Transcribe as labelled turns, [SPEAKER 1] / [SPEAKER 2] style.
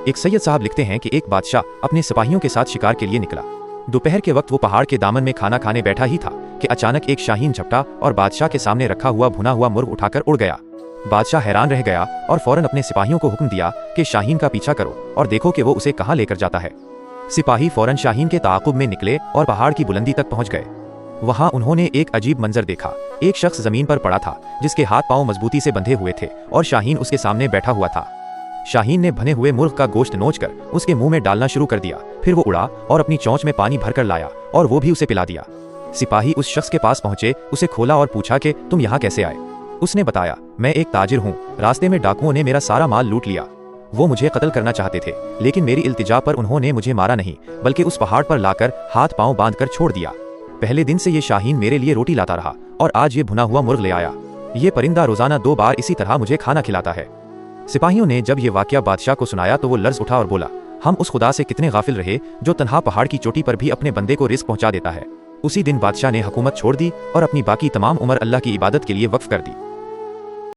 [SPEAKER 1] एक सैयद साहब लिखते हैं कि एक बादशाह अपने सिपाहियों के साथ शिकार के लिए निकला। दोपहर के वक्त वो पहाड़ के दामन में खाना खाने बैठा ही था कि अचानक एक शाहीन झपटा और बादशाह के सामने रखा हुआ भुना हुआ मुर्ग उठाकर उड़ गया। बादशाह हैरान रह गया और फौरन अपने सिपाहियों को हुक्म दिया कि शाहीन का पीछा करो और देखो कि वो उसे कहाँ लेकर जाता है। सिपाही फौरन शाहीन के ताक़ुब में निकले और पहाड़ की बुलंदी तक पहुंच गए। वहां उन्होंने एक अजीब मंजर देखा। एक शख्स जमीन पर पड़ा था जिसके हाथ पांव मजबूती से बंधे हुए थे और शाहीन उसके सामने बैठा हुआ था। शाहीन ने भने हुए मुर्ग का गोश्त नोचकर उसके मुंह में डालना शुरू कर दिया। फिर वो उड़ा और अपनी चोंच में पानी भरकर लाया और वो भी उसे पिला दिया। सिपाही उस शख्स के पास पहुंचे, उसे खोला और पूछा कि तुम यहाँ कैसे आए। उसने बताया, मैं एक ताजिर हूँ, रास्ते में डाकुओं ने मेरा सारा माल लूट लिया। वो मुझे कत्ल करना चाहते थे, लेकिन मेरी इल्तिजा पर उन्होंने मुझे मारा नहीं बल्कि उस पहाड़ पर लाकर हाथ पांव बांधकर छोड़ दिया। पहले दिन से ये शाहीन मेरे लिए रोटी लाता रहा और आज ये भुना हुआ मुर्ग ले आया। ये परिंदा रोजाना 2 बार इसी तरह मुझे खाना खिलाता है। सिपाहियों ने जब ये वाकया बादशाह को सुनाया तो वो लर्ज उठा और बोला, हम उस खुदा से कितने गाफिल रहे जो तन्हा पहाड़ की चोटी पर भी अपने बंदे को रिस्क पहुंचा देता है। उसी दिन बादशाह ने हुकूमत छोड़ दी और अपनी बाकी तमाम उम्र अल्लाह की इबादत के लिए वक्फ कर दी।